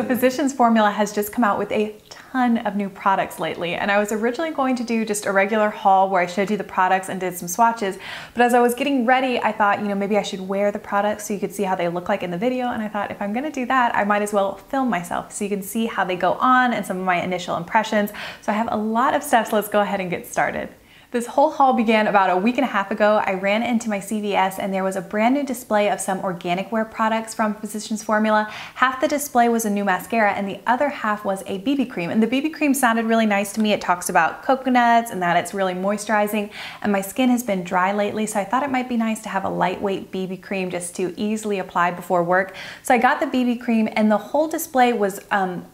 Physicians Formula has just come out with a ton of new products lately, and I was originally going to do just a regular haul where I showed you the products and did some swatches, but as I was getting ready, I thought, maybe I should wear the products so you could see how they look like in the video, and I thought if I'm gonna do that, I might as well film myself so you can see how they go on and some of my initial impressions. So I have a lot of steps, let's go ahead and get started. This whole haul began about a week and a half ago. I ran into my CVS and there was a brand new display of some organic wear products from Physicians Formula. Half the display was a new mascara and the other half was a BB cream. And the BB cream sounded really nice to me. It talks about coconuts and that it's really moisturizing. And my skin has been dry lately, so I thought it might be nice to have a lightweight BB cream just to easily apply before work. So I got the BB cream and the whole display was,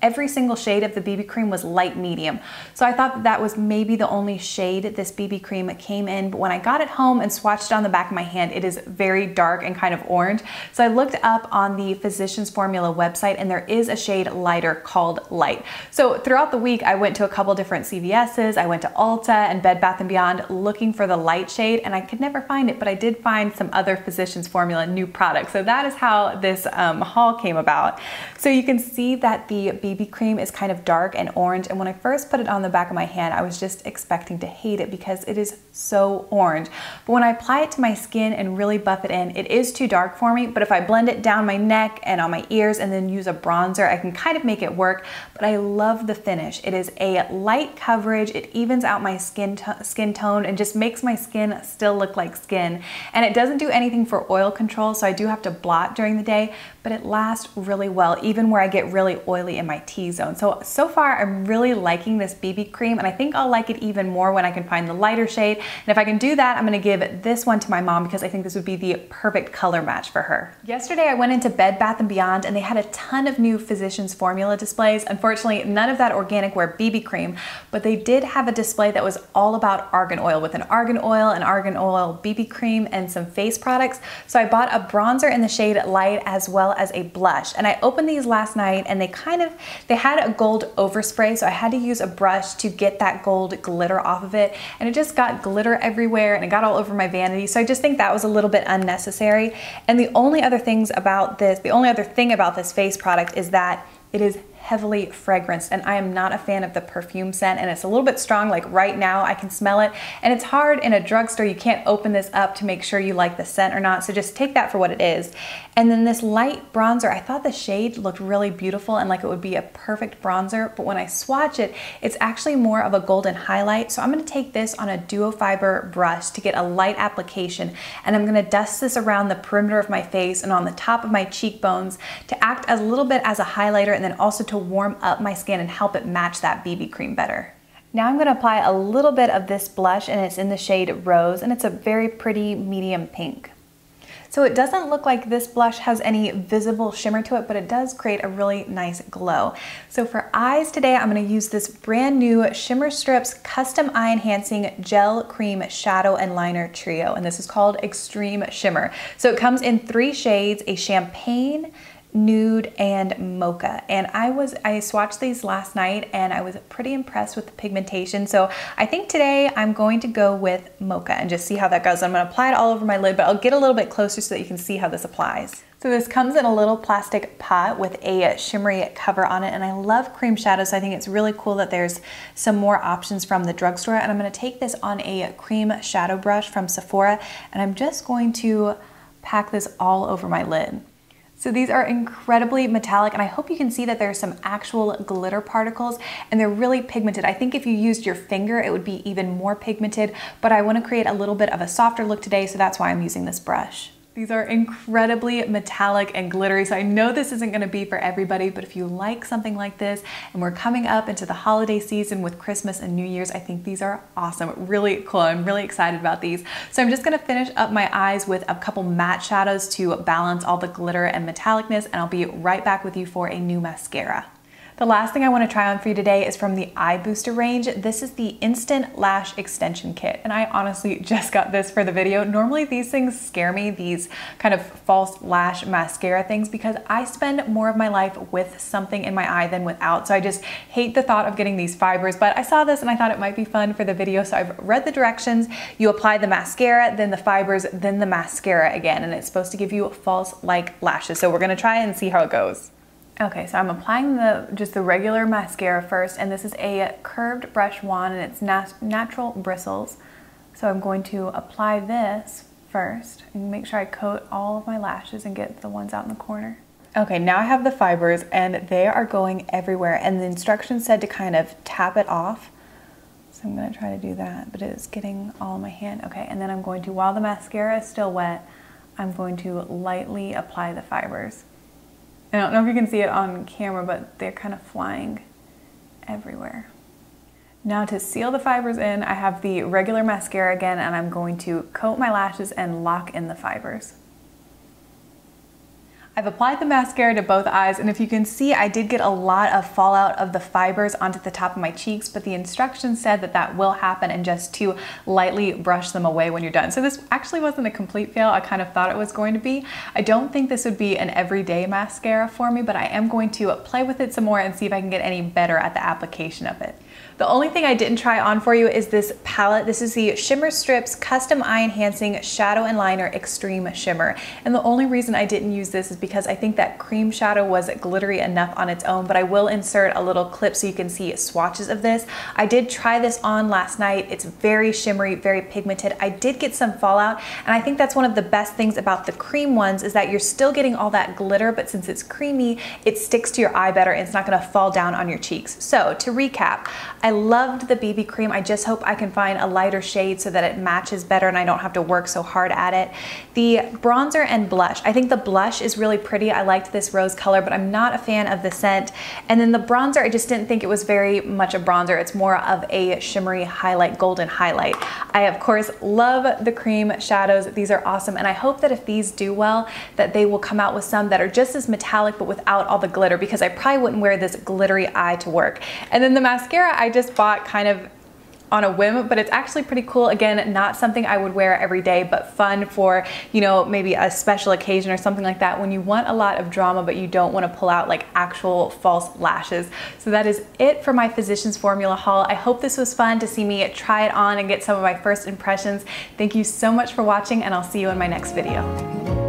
every single shade of the BB cream was light medium. So I thought that was maybe the only shade this BB cream came in, but when I got it home and swatched it on the back of my hand, it is very dark and kind of orange. So I looked up on the Physicians Formula website and there is a shade lighter called Light. So throughout the week, I went to a couple different CVS's, I went to Ulta and Bed Bath & Beyond looking for the light shade and I could never find it, but I did find some other Physicians Formula new products. So that is how this haul came about. So you can see that the BB cream is kind of dark and orange, and when I first put it on the back of my hand, I was just expecting to hate it because it is so orange. But when I apply it to my skin and really buff it in, it is too dark for me, but if I blend it down my neck and on my ears and then use a bronzer, I can kind of make it work, but I love the finish. It is a light coverage, it evens out my skin tone and just makes my skin still look like skin. And it doesn't do anything for oil control, so I do have to blot during the day, but it lasts really well, even where I get really oily in my T-zone. So far, I'm really liking this BB cream, and I think I'll like it even more when I can find the lighter shade. And if I can do that, I'm gonna give this one to my mom because I think this would be the perfect color match for her. Yesterday, I went into Bed Bath & Beyond and they had a ton of new Physicians Formula displays. Unfortunately, none of that organic wear BB cream, but they did have a display that was all about argan oil with an argan oil BB cream, and some face products. So I bought a bronzer in the shade Light as well as a blush. And I opened these last night and they had a gold overspray, so I had to use a brush to get that gold glitter off of it. And it just got glitter everywhere and it got all over my vanity. So I just think that was a little bit unnecessary. And the only other thing about this face product is that it is heavily fragranced, and I am not a fan of the perfume scent, and it's a little bit strong. Like right now I can smell it, and it's hard in a drugstore. You can't open this up to make sure you like the scent or not, so just take that for what it is. And then this light bronzer, I thought the shade looked really beautiful and like it would be a perfect bronzer, but when I swatch it, it's actually more of a golden highlight. So I'm gonna take this on a duo fiber brush to get a light application, and I'm gonna dust this around the perimeter of my face and on the top of my cheekbones to act as a little bit as a highlighter, and then also to warm up my skin and help it match that BB cream better. Now I'm going to apply a little bit of this blush, and it's in the shade Rose, and it's a very pretty medium pink. So it doesn't look like this blush has any visible shimmer to it, but it does create a really nice glow. So for eyes today, I'm going to use this brand new Shimmer Strips Custom Eye Enhancing Gel Cream Shadow and Liner Trio, and this is called Extreme Shimmer. So it comes in 3 shades, a champagne, nude, and mocha. And I swatched these last night and I was pretty impressed with the pigmentation. So I think today I'm going to go with mocha and just see how that goes. I'm gonna apply it all over my lid, but I'll get a little bit closer so that you can see how this applies. So this comes in a little plastic pot with a shimmery cover on it, and I love cream shadows, so I think it's really cool that there's some more options from the drugstore. And I'm gonna take this on a cream shadow brush from Sephora, and I'm just going to pack this all over my lid. So these are incredibly metallic, and I hope you can see that there's some actual glitter particles, and they're really pigmented. I think if you used your finger, it would be even more pigmented, but I want to create a little bit of a softer look today, so that's why I'm using this brush. These are incredibly metallic and glittery, so I know this isn't gonna be for everybody, but if you like something like this, and we're coming up into the holiday season with Christmas and New Year's, I think these are awesome, really cool. I'm really excited about these. So I'm just gonna finish up my eyes with a couple matte shadows to balance all the glitter and metallicness, and I'll be right back with you for a new mascara. The last thing I want to try on for you today is from the Eye Booster range. This is the Instant Lash Extension Kit, and I honestly just got this for the video. Normally these things scare me, these kind of false lash mascara things, because I spend more of my life with something in my eye than without, so I just hate the thought of getting these fibers, but I saw this and I thought it might be fun for the video, so I've read the directions. You apply the mascara, then the fibers, then the mascara again, and it's supposed to give you false-like lashes. So we're gonna try and see how it goes. Okay, so I'm applying just the regular mascara first, and this is a curved brush wand, and it's natural bristles. So I'm going to apply this first and make sure I coat all of my lashes and get the ones out in the corner. Okay, now I have the fibers and they are going everywhere, and the instructions said to kind of tap it off. So I'm gonna try to do that, but it's getting all in my hand. Okay, and then I'm going to, while the mascara is still wet, I'm going to lightly apply the fibers. I don't know if you can see it on camera, but they're kind of flying everywhere. Now to seal the fibers in, I have the regular mascara again, and I'm going to coat my lashes and lock in the fibers. I've applied the mascara to both eyes, and if you can see, I did get a lot of fallout of the fibers onto the top of my cheeks, but the instructions said that that will happen and just to lightly brush them away when you're done. So this actually wasn't a complete fail. I kind of thought it was going to be. I don't think this would be an everyday mascara for me, but I am going to play with it some more and see if I can get any better at the application of it. The only thing I didn't try on for you is this palette. This is the Shimmer Strips Custom Eye Enhancing Shadow and Liner Extreme Shimmer. And the only reason I didn't use this is because I think that cream shadow was glittery enough on its own, but I will insert a little clip so you can see swatches of this. I did try this on last night. It's very shimmery, very pigmented. I did get some fallout, and I think that's one of the best things about the cream ones is that you're still getting all that glitter, but since it's creamy, it sticks to your eye better and it's not gonna fall down on your cheeks. So to recap, I loved the BB cream. I just hope I can find a lighter shade so that it matches better and I don't have to work so hard at it. The bronzer and blush. I think the blush is really pretty. I liked this rose color, but I'm not a fan of the scent. And then the bronzer, I just didn't think it was very much a bronzer. It's more of a shimmery highlight, golden highlight. I, of course, love the cream shadows. These are awesome. And I hope that if these do well, that they will come out with some that are just as metallic, but without all the glitter, because I probably wouldn't wear this glittery eye to work. And then the mascara, I just bought kind of on a whim, but it's actually pretty cool. Again, not something I would wear every day, but fun for, you know, maybe a special occasion or something like that when you want a lot of drama, but you don't want to pull out like actual false lashes. So that is it for my Physicians Formula haul. I hope this was fun to see me try it on and get some of my first impressions. Thank you so much for watching, and I'll see you in my next video.